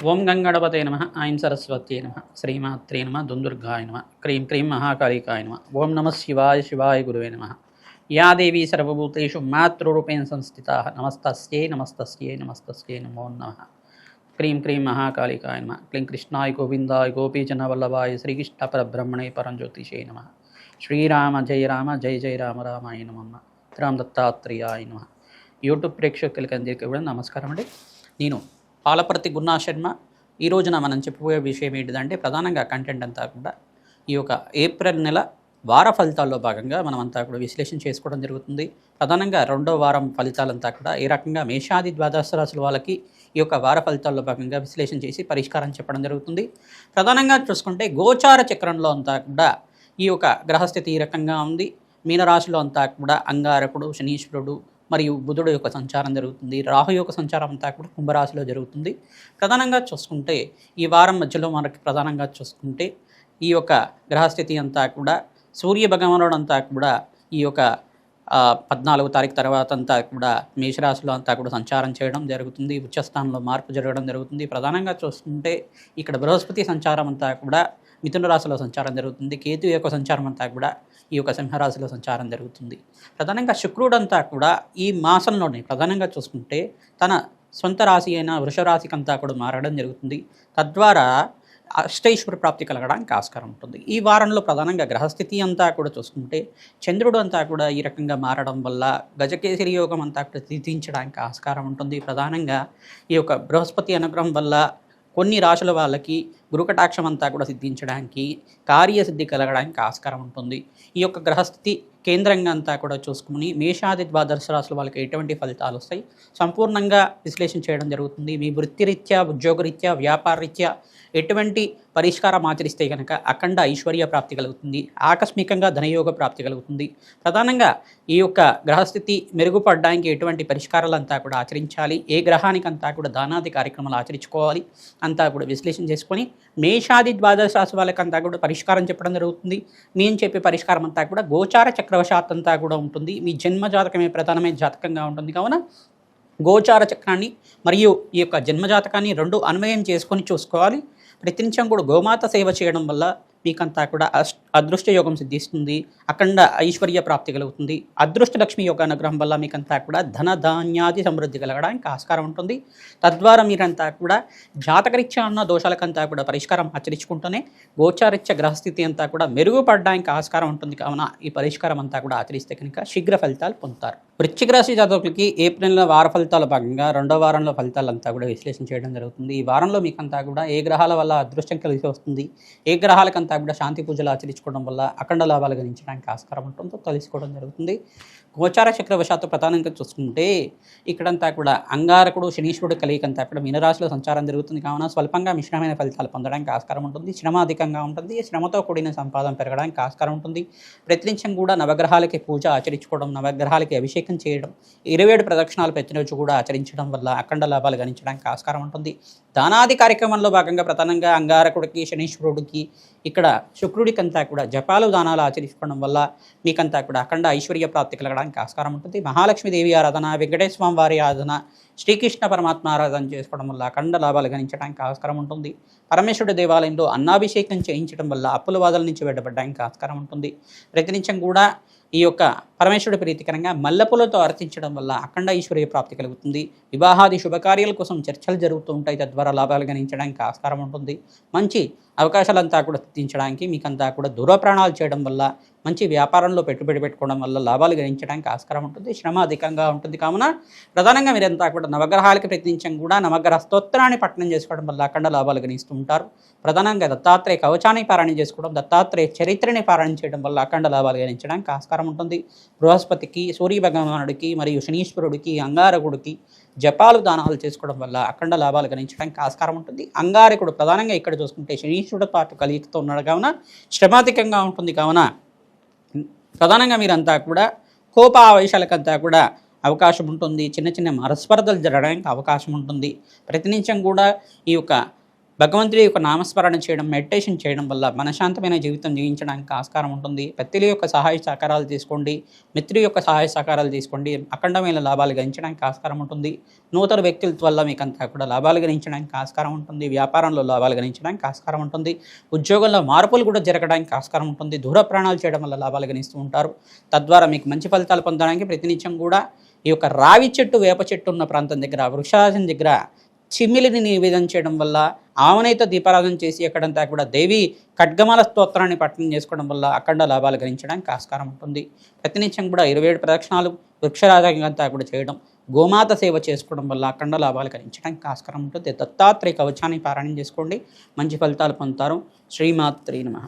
ఓం గంగణపతే నమ ఐం సరస్వత్యై నమ శ్రీమాత్రే నమ దుందుర్గాయ నమ క్రీం క్రీం మహాకాళికాయ నమ ఓం నమ శివాయ శివాయ గురువే నమ యా దేవీ సర్వభూతేషు మాతృరూపేణ సంస్థితా నమస్తస్యై నమస్తస్యై నమస్తస్యై నమో నమః క్రీం క్రీం మహాకాళికాయ నమ క్లీం కృష్ణాయ గోవిందాయ గోపీజనవల్లభాయ శ్రీకృష్ణ పరబ్రహ్మణే పరంజ్యోతిషే నమ శ్రీరామ జయ జయ రామ రామాయ నమ రామ్ దత్తాత్రేయాయ నమ. యూట్యూబ్ ప్రేక్షకులకి అందరికీ కూడా నమస్కారం అండి. నేను పాలపర్తి గున్నా శర్మ. ఈ రోజున మనం చెప్పబోయే విషయం ఏంటిదంటే ప్రధానంగా కంటెంట్ అంతా కూడా ఈ యొక్క ఏప్రిల్ నెల వార ఫలితాల్లో భాగంగా మనం అంతా కూడా విశ్లేషణ చేసుకోవడం జరుగుతుంది. ప్రధానంగా రెండో వారం ఫలితాలంతా కూడా ఏ రకంగా మేషాది ద్వాదశ రాశుల వాళ్ళకి ఈ యొక్క వార ఫలితాల్లో భాగంగా విశ్లేషణ చేసి పరిష్కారం చెప్పడం జరుగుతుంది. ప్రధానంగా చూసుకుంటే గోచార చక్రంలో అంతా కూడా ఈ యొక్క గ్రహస్థితి ఈ రకంగా ఉంది. మీనరాశిలో అంతా కూడా అంగారకుడు, శనీశ్వరుడు మరియు బుధుడు యొక్క సంచారం జరుగుతుంది. రాహు యొక్క సంచారం అంతా కూడా కుంభరాశిలో జరుగుతుంది. ప్రధానంగా చూసుకుంటే ఈ వారం మధ్యలో మనకి ప్రధానంగా చూసుకుంటే ఈ యొక్క గ్రహస్థితి అంతా కూడా సూర్య భగవానుడు అంతా కూడా ఈ యొక్క 14వ తారీఖు తర్వాత అంతా కూడా మేషరాశిలో అంతా కూడా సంచారం చేయడం జరుగుతుంది. ఉచ్చస్థానంలో మార్పు జరగడం జరుగుతుంది. ప్రధానంగా చూసుకుంటే ఇక్కడ బృహస్పతి సంచారం అంతా కూడా మిథున రాశిలో సంచారం జరుగుతుంది. కేతు యొక్క సంచారం అంతా కూడా ఈ యొక్క సింహరాశిలో సంచారం జరుగుతుంది. ప్రధానంగా శుక్రుడు అంతా కూడా ఈ మాసంలోనే ప్రధానంగా చూసుకుంటే తన సొంత రాశి అయిన వృషరాశికి అంతా కూడా మారడం జరుగుతుంది. తద్వారా అష్టైశ్వర ప్రాప్తి కలగడానికి ఆస్కారం ఉంటుంది. ఈ వారంలో ప్రధానంగా గ్రహస్థితి అంతా కూడా చూసుకుంటే చంద్రుడు అంతా కూడా ఈ రకంగా మారడం వల్ల గజకేసరి యోగం అంతా కూడా సిద్ధించడానికి ఆస్కారం ఉంటుంది. ప్రధానంగా ఈ యొక్క బృహస్పతి అనుగ్రహం వల్ల కొన్ని రాశుల వాళ్ళకి గురుకటాక్షం అంతా కూడా సిద్ధించడానికి, కార్యసిద్ధి కలగడానికి ఆస్కారం ఉంటుంది. ఈ యొక్క గ్రహస్థితి కేంద్రంగా అంతా కూడా చూసుకుని మేషాది ద్వాదశ రాశుల వాళ్ళకి ఎటువంటి ఫలితాలు వస్తాయి సంపూర్ణంగా విశ్లేషణ చేయడం జరుగుతుంది. మీ వృత్తిరీత్యా, ఉద్యోగరీత్యా, వ్యాపారరీత్యా ఎటువంటి పరిష్కారం ఆచరిస్తే కనుక అఖండ ఐశ్వర్య ప్రాప్తి కలుగుతుంది. ఆకస్మికంగా ధనయోగ ప్రాప్తి కలుగుతుంది. ప్రధానంగా ఈ యొక్క గ్రహస్థితి మెరుగుపడడానికి ఎటువంటి పరిష్కారాలంతా కూడా ఆచరించాలి, ఏ గ్రహానికి అంతా కూడా దానాది కార్యక్రమాలు ఆచరించుకోవాలి అంతా కూడా విశ్లేషణ చేసుకొని మేషాది ద్వాదశ రాశి వాళ్ళకంతా కూడా పరిష్కారం చెప్పడం జరుగుతుంది. మేము చెప్పే పరిష్కారం అంతా కూడా గోచార చక్రవశాత్ అంతా కూడా ఉంటుంది. మీ జన్మ జాతకమే ప్రధానమైన జాతకంగా ఉంటుంది. కావున గోచార చక్రాన్ని మరియు ఈ యొక్క జన్మజాతకాన్ని రెండు అన్వయం చేసుకొని చూసుకోవాలి. ప్రతినిత్యం కూడా గోమాత సేవ చేయడం వల్ల మీకంతా కూడా అదృష్ట యోగం సిద్ధిస్తుంది. అఖండ ఐశ్వర్య ప్రాప్తి కలుగుతుంది. అదృష్ట లక్ష్మి యోగ అనుగ్రహం వల్ల మీకంతా కూడా ధన ధాన్యాది సమృద్ధి కలగడానికి ఆస్కారం ఉంటుంది. తద్వారా మీరంతా కూడా జాతకరీత్యా ఉన్న దోషాలకంతా కూడా పరిష్కారం ఆచరించుకుంటూనే గోచారీత్య గ్రహస్థితి అంతా కూడా మెరుగుపడడానికి ఆస్కారం ఉంటుంది. కావున ఈ పరిష్కారం అంతా కూడా ఆచరిస్తే కనుక శీఘ్ర ఫలితాలు పొందుతారు. వృశ్చిక రాశి జాతకులకి ఏప్రిల్ నెల వార ఫలితాల భాగంగా రెండో వారంలో ఫలితాలంతా కూడా విశ్లేషణ చేయడం జరుగుతుంది. ఈ వారంలో మీకంతా కూడా ఏ గ్రహాల వల్ల అదృష్టం కలిసి వస్తుంది, ఏ గ్రహాలకంతా కూడా శాంతి పూజలు ఆచరించుకోవడం వల్ల అఖండ లాభాలు గణించడానికి ఆస్కారం ఉంటుందో తెలుసుకోవడం జరుగుతుంది. గోచార చక్రవశాత్తు ప్రధానంగా చూసుకుంటే ఇక్కడంతా కూడా అంగారకుడు, శనీశ్వరుడు కలియకంతా కూడా మీనరాశిలో సంచారం జరుగుతుంది. కావున స్వల్పంగా మిశ్రమైన ఫలితాలు పొందడానికి ఆస్కారం ఉంటుంది. శ్రమ అధికంగా ఉంటుంది. శ్రమతో కూడిన సంపాదన పెరగడానికి ఆస్కారం ఉంటుంది. ప్రతినిత్యం కూడా నవగ్రహాలకి పూజ ఆచరించుకోవడం, నవగ్రహాలకి అభిషేకం చేయడం, 27 ప్రదక్షిణాలు ప్రతిరోజు కూడా ఆచరించడం వల్ల అఖండ లాభాలు గణించడానికి ఆస్కారం ఉంటుంది. దానాది కార్యక్రమంలో భాగంగా ప్రధానంగా అంగారకుడికి, శనీశ్వరుడికి, ఇక్కడ శుక్రుడికంతా కూడా జపాలు దానాలు ఆచరించుకోవడం వల్ల మీకంతా కూడా అఖండ ఐశ్వర్య ప్రాప్తి కలగడానికి ఆస్కారం ఉంటుంది. మహాలక్ష్మీదేవి ఆరాధన, వెంకటేశ్వర వారి ఆరాధన, శ్రీకృష్ణ పరమాత్మ ఆరాధన చేసుకోవడం వల్ల అఖండ లాభాలు గణించడానికి ఆస్కారం ఉంటుంది. పరమేశ్వరుడి దేవాలయంలో అన్నాభిషేకం చేయించడం వల్ల అప్పుల బాధల నుంచి బయటపడడానికి ఆస్కారం ఉంటుంది. ప్రతినిత్యం కూడా ఈ యొక్క పరమేశ్వరుడి ప్రీతికరంగా మల్లెపూలతో అర్చించడం వల్ల అఖండ ఐశ్వర్య ప్రాప్తి కలుగుతుంది. వివాహాది శుభకార్యాల కోసం చర్చలు జరుగుతూ ఉంటాయి. తద్వారా లాభాలు గణించడానికి ఆస్కారం ఉంటుంది. మంచి అవకాశాలంతా కూడా సిద్ధించడానికి మీకంతా కూడా దూర ప్రయాణాలు చేయడం వల్ల, మంచి వ్యాపారంలో పెట్టుబడి పెట్టుకోవడం వల్ల లాభాలు గణించడానికి ఆస్కారం ఉంటుంది. శ్రమ అధికంగా ఉంటుంది. కావున ప్రధానంగా మీరంతా కూడా నవగ్రహాలకి ప్రతినిత్యం కూడా నవగ్రహ స్తోత్రాన్ని పఠనం చేసుకోవడం వల్ల అఖండ లాభాలు గణిస్తూ ఉంటారు. ప్రధానంగా దత్తాత్రేయ కవచాన్ని పారాయణ చేసుకోవడం, దత్తాత్రేయ చరిత్రని పారాయణ చేయడం వల్ల అఖండ లాభాలు గణించడానికి ఆస్కారం ఉంటుంది. బృహస్పతికి, సూర్య భగవానుడికి మరియు శనీశ్వరుడికి, అంగారకుడికి జపాలు దానాలు చేసుకోవడం వల్ల అఖండ లాభాలు గణించడానికి ఆస్కారం ఉంటుంది. అంగారకుడు ప్రధానంగా ఇక్కడ చూసుకుంటే శనీశ్వరుడు పాటు కలిగిస్తూ ఉన్నాడు. కావున శ్రమాధికంగా ఉంటుంది. కావున ప్రధానంగా మీరంతా కూడా కోపావేశాలకంతా కూడా అవకాశం ఉంటుంది. చిన్న చిన్న మనస్పర్ధలు జరగడానికి అవకాశం ఉంటుంది. ప్రతినిత్యం కూడా ఈ యొక్క భగవంతుడి యొక్క నామస్మరణ చేయడం, మెడిటేషన్ చేయడం వల్ల మనశాంతమైన జీవితం జీవించడానికి ఆస్కారం ఉంటుంది. వ్యక్తుల యొక్క సహాయ సహకారాలు తీసుకోండి, మిత్రుల యొక్క సహాయ సహకారాలు తీసుకోండి, అఖండమైన లాభాలు గణించడానికి ఆస్కారం ఉంటుంది. నూతన వ్యక్తుల వల్ల మీకంతా కూడా లాభాలు గణించడానికి ఆస్కారం ఉంటుంది. వ్యాపారంలో లాభాలు గణించడానికి ఆస్కారం ఉంటుంది. ఉద్యోగంలో మార్పులు కూడా జరగడానికి ఆస్కారం ఉంటుంది. దూర ప్రయాణాలు చేయడం వల్ల లాభాలు గణిస్తూ ఉంటారు. తద్వారా మీకు మంచి ఫలితాలు పొందడానికి ప్రతినిత్యం కూడా ఈ యొక్క రావి చెట్టు, వేప చెట్టు ఉన్న ప్రాంతం దగ్గర, వృక్షాసనం దగ్గర చిమ్మిలిని నివేదన చేయడం వల్ల, ఆవనైతో దీపారాధన చేసి ఎక్కడంతా కూడా దేవి ఖడ్గమాల స్తోత్రాన్ని పఠనం చేసుకోవడం వల్ల అఖండ లాభాలు గ్రహించడానికి ఆస్కారం ఉంటుంది. ప్రతినిత్యం కూడా 27 ప్రదక్షిణాలు వృక్షరాజంతా కూడా చేయడం, గోమాత సేవ చేసుకోవడం వల్ల అఖండ లాభాలు గ్రహించడానికి ఆస్కారం ఉంటుంది. దత్తాత్రేయ కవచాన్ని పారాయణం చేసుకోండి, మంచి ఫలితాలు పొందుతారు. శ్రీమాత్రే నమః.